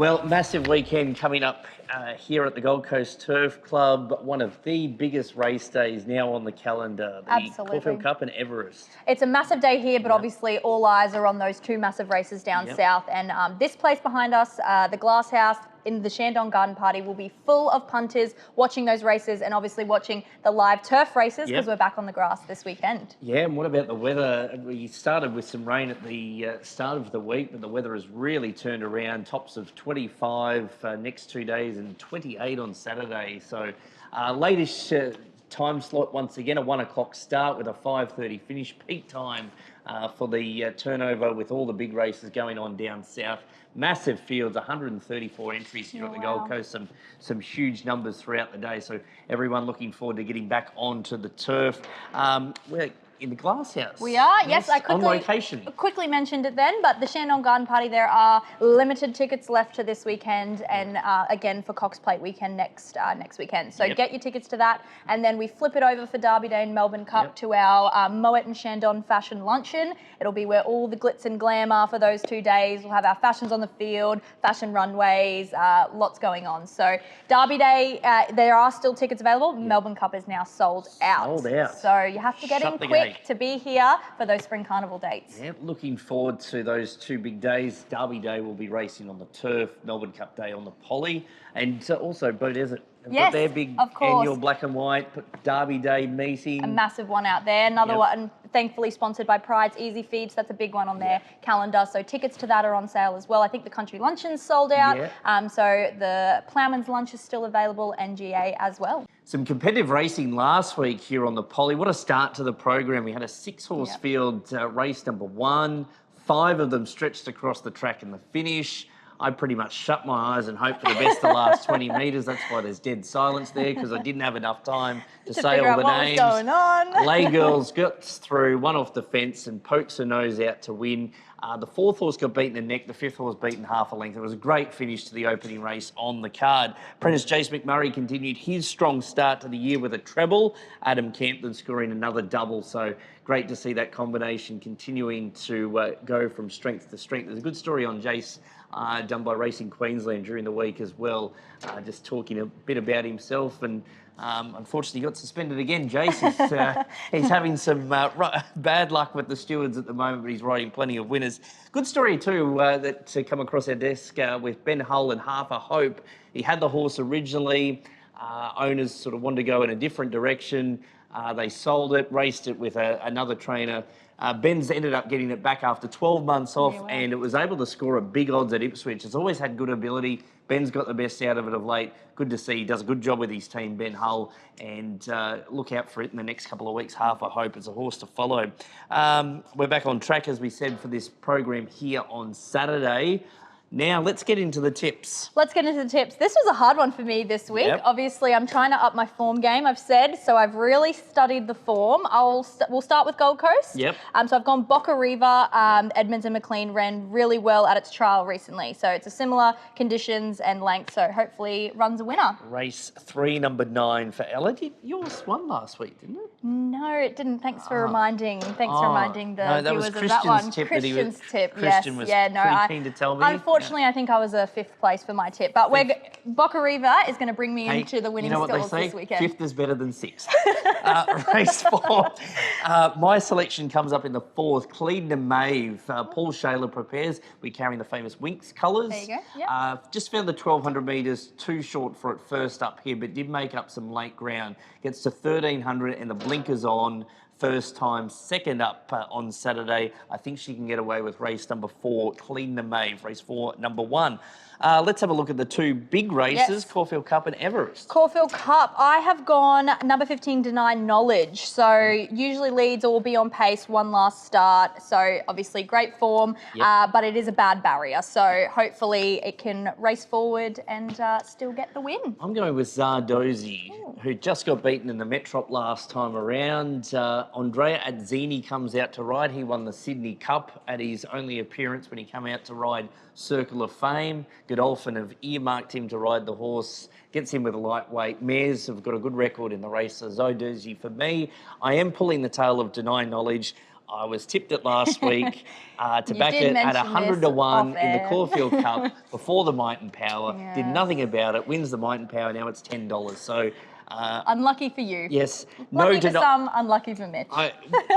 Well, massive weekend coming up here at the Gold Coast Turf Club. One of the biggest race days now on the calendar, the Absolutely. Caulfield Cup and Everest. It's a massive day here, but obviously all eyes are on those two massive races down south. And this place behind us, the Glasshouse, in the Shandong Garden Party will be full of punters watching those races and obviously watching the live turf races because we're back on the grass this weekend. Yeah, and what about the weather? We started with some rain at the start of the week, but the weather has really turned around. Tops of 25 next 2 days and 28 on Saturday. So latest time slot once again, a 1 o'clock start with a 5:30 finish. Peak time for the turnover with all the big races going on down south. Massive fields, 134 entries here at the Gold Coast, some huge numbers throughout the day. So everyone looking forward to getting back onto the turf. We're in the Glasshouse. We are, yes. I quickly mentioned it then, but the Shandong Garden Party, there are limited tickets left to this weekend and again for Cox Plate weekend next weekend. So get your tickets to that, and then we flip it over for Derby Day and Melbourne Cup to our Moet and Shandong fashion luncheon. It'll be where all the glitz and glam are for those 2 days. We'll have our fashions on the field, fashion runways, lots going on. So Derby Day, there are still tickets available. Melbourne Cup is now sold out. Sold out. So you have to get in quick to be here for those Spring Carnival dates. Yeah, looking forward to those two big days. Derby Day will be racing on the turf, Melbourne Cup Day on the poly, and also Bow Desert. They've got their big annual black and white Derby Day meeting. A massive one out there. Another one, thankfully sponsored by Pride's Easy Feeds. That's a big one on their calendar. So tickets to that are on sale as well. I think the Country Luncheon's sold out. So the Ploughman's Lunch is still available, NGA as well. Some competitive racing last week here on the poly. What a start to the program. We had a 6-horse field, race number 1. 5 of them stretched across the track in the finish. I pretty much shut my eyes and hoped for the best the last 20 metres. That's why there's dead silence there, because I didn't have enough time to say all the names. What was going on. Lay Girls gets through, one off the fence and pokes her nose out to win. The 4th horse got beaten in the neck, the 5th horse beaten half a length. It was a great finish to the opening race on the card. Apprentice Jace McMurray continued his strong start to the year with a treble. Adam Campton scoring another double. So great to see that combination continuing to go from strength to strength. There's a good story on Jace done by Racing Queensland during the week as well, just talking a bit about himself, and unfortunately got suspended again. Jace, he's having some bad luck with the stewards at the moment, but he's riding plenty of winners. Good story too that come across our desk with Ben Hull and Half a Hope. He had the horse originally. Owners sort of wanted to go in a different direction. They sold it, raced it with another trainer. Ben's ended up getting it back after 12 months off, and it was able to score a big odds at Ipswich. It's always had good ability. Ben's got the best out of it of late. Good to see. He does a good job with his team, Ben Hull, and look out for it in the next couple of weeks. Half a Hope is a horse to follow. We're back on track, as we said, for this program here on Saturday. Now, let's get into the tips. Let's get into the tips. This was a hard one for me this week. Obviously, I'm trying to up my form game, I've said, so I've really studied the form. We'll start with Gold Coast. So I've gone Boca Riva. Edmonds and McLean ran really well at its trial recently. So it's a similar conditions and length, so hopefully runs a winner. Race 3, number 9 for Ella. Yours won last week, didn't it? No, it didn't. Thanks for reminding. The viewers of that one. Christian's tip. Christian was pretty keen to tell me. Unfortunately, I think I was a 5th place for my tip, but Boca Riva is going to bring me into the winning stalls this weekend. 5th is better than 6th. Race 4. My selection comes up in the 4th. Cleedon and Maeve. Paul Shaler prepares. We're carrying the famous Winx colours. There you go. Just found the 1,200 metres too short for it first up here, but did make up some late ground. Gets to 1,300 and the blinkers on. First time, second up on Saturday. I think she can get away with race number 4, Clean the Maeve, race 4, number 1. Let's have a look at the 2 big races, Caulfield Cup and Everest. Caulfield Cup, I have gone number 15, Deny Knowledge. So usually leads or will be on pace, one last start. So obviously great form, but it is a bad barrier. So hopefully it can race forward and still get the win. I'm going with Zardozi, who just got beaten in the Metrop last time around. Andrea Azzini comes out to ride. He won the Sydney Cup at his only appearance when he came out to ride Circle of Fame. Godolphin have earmarked him to ride the horse, gets him with a lightweight. Mares have got a good record in the race, so Zardozi for me. I am pulling the tail of Deny Knowledge. I was tipped it last week to You back did it at mention 100 this to 1 off in the air. Caulfield Cup before the Might and Power. Did Yes. nothing about it. Wins the Might and Power. Now it's $10. So. Unlucky for you. Yes. Lucky for some, unlucky for Mitch. I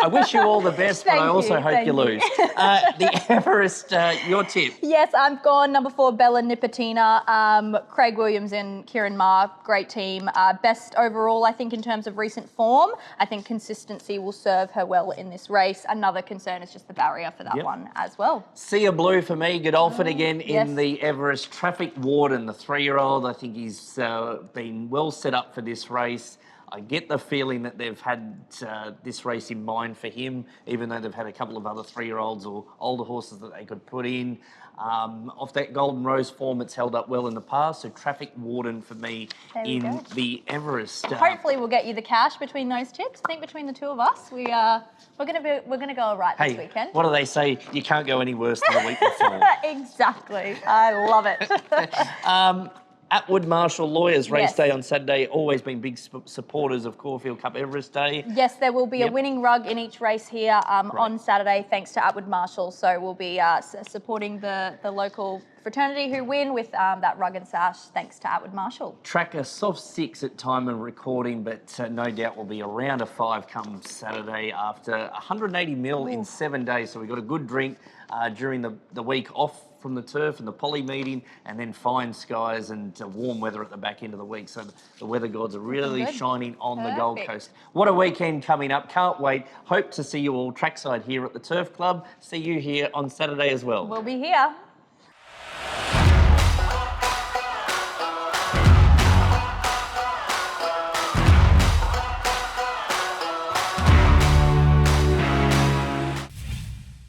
wish you all the best, but I also hope you lose. The Everest, your tip. Yes, I've gone number 4, Bella Nipotina. Craig Williams and Kieran Maher, great team. Best overall, I think, in terms of recent form. I think consistency will serve her well in this race. Another concern is just the barrier for that one as well. Sea of Blue for me. Godolphin again in the Everest. Traffic Warden, the 3-year-old. I think he's been well set up for this race. I get the feeling that they've had this race in mind for him, even though they've had a couple of other 3-year-olds or older horses that they could put in. Off that Golden Rose form, it's held up well in the past. So Traffic Warden for me in the Everest. Hopefully, we'll get you the cash between those tips. I think between the two of us, we're gonna go all right this weekend. What do they say? You can't go any worse than the week before. Exactly. I love it. Attwood Marshall Lawyers Race Day on Saturday, always been big supporters of Caulfield Cup Everest Day. Yes, there will be a winning rug in each race here on Saturday, thanks to Attwood Marshall. So we'll be supporting the local fraternity who win with that rug and sash, thanks to Attwood Marshall. Track a soft 6 at time of recording, but no doubt will be around a 5 come Saturday after 180 mil in 7 days. So we've got a good drink during the week off from the turf and the poly meeting, and then fine skies and warm weather at the back end of the week. So the weather gods are really shining on the Gold Coast. What a weekend coming up. Can't wait. Hope to see you all trackside here at the Turf Club. See you here on Saturday as well. We'll be here.